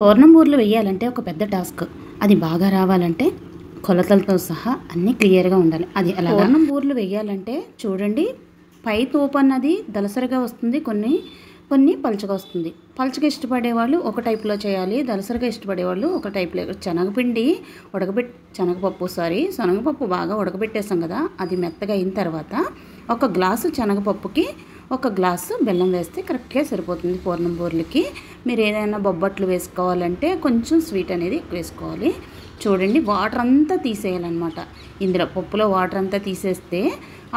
పూర్ణం బూరెలు వేయాలంటే ఒక పెద్ద టాస్క్. అది బాగా రావాలంటే కొలతలతో సహా అన్నీ క్లియర్‌గా ఉండాలి. అది ఎలాగా? పూర్ణం బూరెలు వేయాలంటే చూడండి, పై తోపన్నది దళసరిగా వస్తుంది. కొన్ని పలుచగా వస్తుంది. పలుచగా ఇష్టపడేవాళ్ళు ఒక టైప్‌లో చేయాలి. దళసరిగా ఇష్టపడేవాళ్ళు ఒక టైప్‌లో. శనగపిండి శనగపప్పు బాగా ఉడకబెట్టేసాం కదా! అది మెత్తగా అయిన తర్వాత ఒక గ్లాసు శనగపప్పుకి ఒక గ్లాసు బెల్లం వేస్తే కరెక్ట్‌గా సరిపోతుంది పూర్ణం బూరెలకి. మీరు ఏదైనా బొబ్బట్లు వేసుకోవాలంటే కొంచెం స్వీట్ అనేది ఎక్కువ వేసుకోవాలి. చూడండి, వాటర్ అంతా తీసేయాలన్నమాట. ఇందులో పప్పులో వాటర్ అంతా తీసేస్తే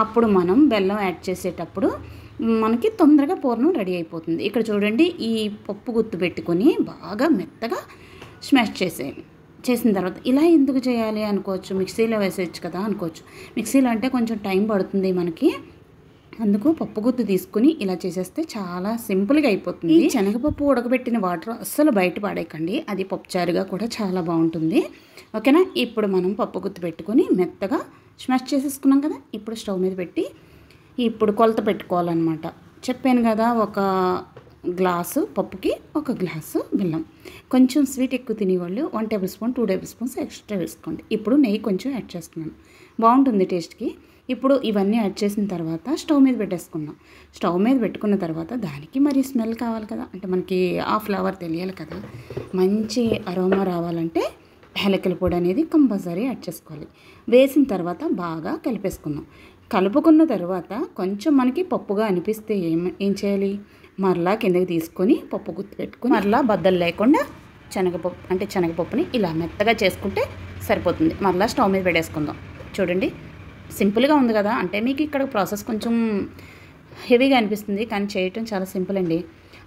అప్పుడు మనం బెల్లం యాడ్ చేసేటప్పుడు మనకి తొందరగా పూర్ణం రెడీ అయిపోతుంది. ఇక్కడ చూడండి, ఈ పప్పు గుత్తు పెట్టుకొని బాగా మెత్తగా స్మాష్ చేసేయాలి. చేసిన తర్వాత ఇలా ఎందుకు చేయాలి అనుకోవచ్చు, మిక్సీలో వేసేయచ్చు కదా అనుకోవచ్చు. మిక్సీలో అంటే కొంచెం టైం పడుతుంది మనకి. అందుకు పప్పు గుత్తు తీసుకుని ఇలా చేసేస్తే చాలా సింపుల్గా అయిపోతుంది. ఈ శనగపప్పు ఉడకబెట్టిన వాటర్ అస్సలు బయట పాడేయకండి, అది పప్పుచారుగా కూడా చాలా బాగుంటుంది. ఓకేనా? ఇప్పుడు మనం పప్పు గుత్తు పెట్టుకొని మెత్తగా స్మాష్ చేసేసుకున్నాం కదా. ఇప్పుడు స్టవ్ మీద పెట్టి ఇప్పుడు కొలత పెట్టుకోవాలన్నమాట. చెప్పాను కదా, ఒక గ్లాసు పప్పుకి ఒక గ్లాసు బెల్లం. కొంచెం స్వీట్ ఎక్కువ తినేవాళ్ళు 1 table spoon 2 table spoons extra వేసుకోండి. ఇప్పుడు నెయ్యి కొంచెం యాడ్ చేస్తున్నాను, బాగుంటుంది టేస్ట్కి. ఇప్పుడు ఇవన్నీ యాడ్ చేసిన తర్వాత స్టవ్ మీద పెట్టేసుకున్నాం. స్టవ్ మీద పెట్టుకున్న తర్వాత దానికి మరి స్మెల్ కావాలి కదా, అంటే మనకి ఆ ఫ్లేవర్ తెలియాలి కదా. మంచి అరోమా రావాలంటే యాలకుల పొడి అనేది కంపల్సరీ యాడ్ చేసుకోవాలి. వేసిన తర్వాత బాగా కలిపేసుకున్నాం. కలుపుకున్న తర్వాత కొంచెం మనకి పప్పుగా అనిపిస్తే ఏం చేయాలి, మరలా కిందకి తీసుకొని పప్పు గుత్తు పెట్టుకొని మరలా బద్దలు లేకుండా శనగపప్పుని ఇలా మెత్తగా చేసుకుంటే సరిపోతుంది. మరలా స్టవ్ మీద పెట్టేసుకుందాం. చూడండి, సింపుల్గా ఉంది కదా. అంటే మీకు ఇక్కడ ప్రాసెస్ కొంచెం హెవీగా అనిపిస్తుంది, కానీ చేయటం చాలా సింపుల్ అండి.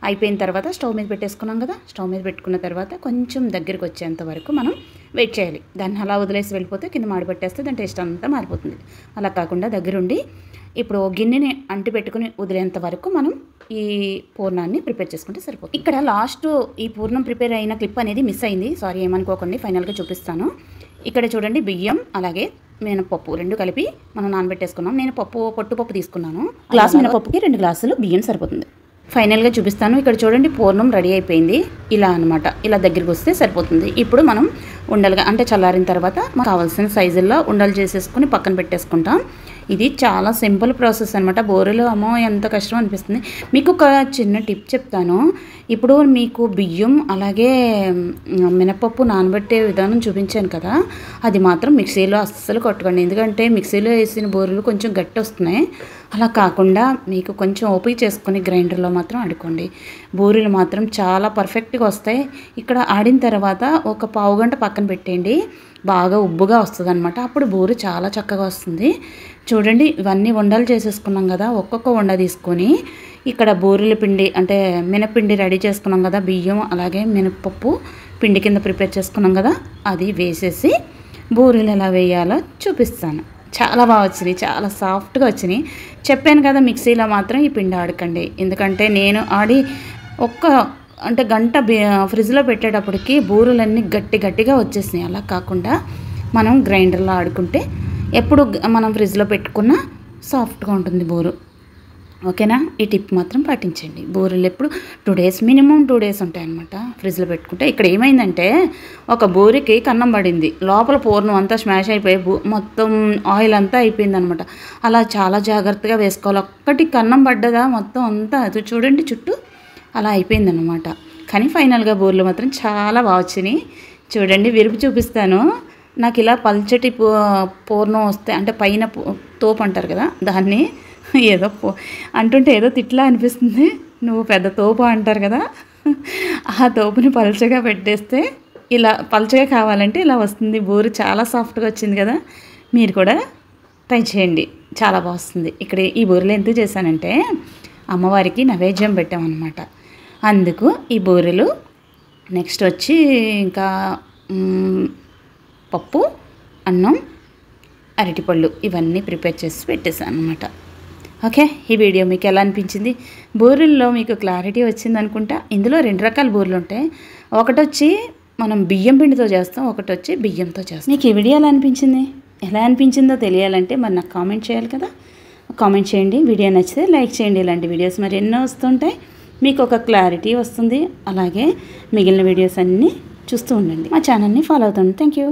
అయిపోయిన తర్వాత స్టవ్ మీద పెట్టేసుకున్నాం కదా. స్టవ్ మీద పెట్టుకున్న తర్వాత కొంచెం దగ్గరికి వచ్చేంత వరకు మనం వెయిట్ చేయాలి. దాన్ని అలా వదిలేసి వెళ్ళిపోతే కింద మాడిపెట్టేస్తే దాని టేస్ట్ అంతా మారిపోతుంది. అలా కాకుండా దగ్గరుండి ఇప్పుడు గిన్నెని అంటి పెట్టుకుని వదిలేంత వరకు మనం ఈ పూర్ణాన్ని ప్రిపేర్ చేసుకుంటే సరిపోతుంది. ఇక్కడ లాస్ట్ ఈ పూర్ణం ప్రిపేర్ అయిన క్లిప్ అనేది మిస్ అయింది, సారీ ఏమనుకోకండి, ఫైనల్గా చూపిస్తాను. ఇక్కడ చూడండి, బియ్యం అలాగే మినపప్పు రెండు కలిపి మనం నానబెట్టేసుకున్నాం. నేను పొట్టుపప్పు తీసుకున్నాను. గ్లాస్ మినపప్పుకి 2 గ్లాసులు బియ్యం సరిపోతుంది. ఫైనల్గా చూపిస్తాను. ఇక్కడ చూడండి, పూర్ణం రెడీ అయిపోయింది. ఇలా అనమాట, ఇలా దగ్గరికి వస్తే సరిపోతుంది. ఇప్పుడు మనం ఉండలుగా అంటే చల్లారిన తర్వాత మనకు కావాల్సిన సైజుల్లో ఉండలు చేసేసుకుని పక్కన పెట్టేసుకుంటాం. ఇది చాలా సింపుల్ ప్రాసెస్ అనమాట. బూరెలు అమ్మో ఎంత కష్టం అనిపిస్తుంది. మీకు ఒక చిన్న టిప్ చెప్తాను. ఇప్పుడు మీకు బియ్యం అలాగే మినపప్పు నానబెట్టే విధానం చూపించాను కదా, అది మాత్రం మిక్సీలో అస్సలు కొట్టకండి. ఎందుకంటే మిక్సీలో వేసిన బూరెలు కొంచెం గట్టి వస్తున్నాయి. అలా కాకుండా మీకు కొంచెం ఓపిక చేసుకొని గ్రైండర్లో మాత్రం ఆడుకోండి. బూరెలు మాత్రం చాలా పర్ఫెక్ట్గా వస్తాయి. ఇక్కడ ఆడిన తర్వాత ఒక పావు గంట పక్కన పెట్టేయండి, బాగా ఉబ్బుగా వస్తుంది అనమాట. అప్పుడు బూరె చాలా చక్కగా వస్తుంది. చూడండి, ఇవన్నీ ఉండలు చేసేసుకున్నాం కదా. ఒక్కొక్క ఉండ తీసుకొని ఇక్కడ బూరెల పిండి అంటే మినపిండి రెడీ చేసుకున్నాం కదా, బియ్యం అలాగే మినపప్పు పిండి కింద ప్రిపేర్ చేసుకున్నాం కదా, అది వేసేసి బూరెలు ఎలా వేయాలో చూపిస్తాను. చాలా బాగా వచ్చినాయి, చాలా సాఫ్ట్గా వచ్చినాయి. చెప్పాను కదా, మిక్సీలో మాత్రం ఈ పిండి ఆడకండి. ఎందుకంటే నేను ఆడి గంట ఫ్రిడ్జ్లో పెట్టేటప్పటికి బూరెలన్నీ గట్టిగా వచ్చేసినాయి. అలా కాకుండా మనం గ్రైండర్లో ఆడుకుంటే ఎప్పుడు మనం ఫ్రిడ్జ్లో పెట్టుకున్నా సాఫ్ట్గా ఉంటుంది బూరు. ఓకేనా? ఈ టిప్ మాత్రం పాటించండి. బూరెలు ఎప్పుడు 2 డేస్, మినిమం 2 డేస్ ఉంటాయి అన్నమాట ఫ్రిడ్జ్లో పెట్టుకుంటే. ఇక్కడ ఏమైందంటే ఒక బూరెకి కన్నం పడింది, లోపల పూర్ణం అంతా స్మాష్ అయిపోయి మొత్తం ఆయిల్ అంతా అయిపోయింది అనమాట. అలా చాలా జాగ్రత్తగా వేసుకోవాలి. ఒక్కటి కన్నం పడ్డదా మొత్తం అంతా అది చూడండి చుట్టూ అలా అయిపోయిందన్నమాట. కానీ ఫైనల్గా బూరెలు మాత్రం చాలా బాగా వచ్చినాయి. చూడండి, విరుపు చూపిస్తాను. నాకు ఇలా పల్చటి పూర్ణం వస్తే అంటే పైన తోపు అంటారు కదా, దాన్ని ఏదో అంటుంటే ఏదో తిట్లా అనిపిస్తుంది. నువ్వు పెద్ద తోపు అంటారు కదా, ఆ తోపుని పల్చగా పెట్టేస్తే ఇలా పల్చగా కావాలంటే ఇలా వస్తుంది. బూరె చాలా సాఫ్ట్గా వచ్చింది కదా. మీరు కూడా ట్రై చేయండి, చాలా బాగా వస్తుంది. ఇక్కడ ఈ బూరెలు ఎందుకు చేశానంటే అమ్మవారికి నైవేద్యం పెట్టామన్నమాట. అందుకు ఈ బూరెలు. నెక్స్ట్ వచ్చి ఇంకా పప్పు, అన్నం, అరటిపళ్ళు ఇవన్నీ ప్రిపేర్ చేసి పెట్టేశాను అనమాట. ఓకే, ఈ వీడియో మీకు ఎలా అనిపించింది? బూరెల్లో మీకు క్లారిటీ వచ్చింది అనుకుంటా. ఇందులో 2 రకాల బూరెలు ఉంటాయి. ఒకటొచ్చి మనం బియ్యం పిండితో చేస్తాం, ఒకటొచ్చి బియ్యంతో చేస్తాం. మీకు ఈ వీడియో ఎలా అనిపించిందో తెలియాలంటే మరి నాకు కామెంట్ చేయాలి కదా. కామెంట్ చేయండి. వీడియో నచ్చితే లైక్ చేయండి. ఇలాంటి వీడియోస్ మరి ఎన్నో వస్తుంటాయి. మీకు ఒక క్లారిటీ వస్తుంది. అలాగే మిగిలిన వీడియోస్ అన్నీ చూస్తూ ఉండండి. మా ఛానల్ని ఫాలో అవుతుంది. Thank you.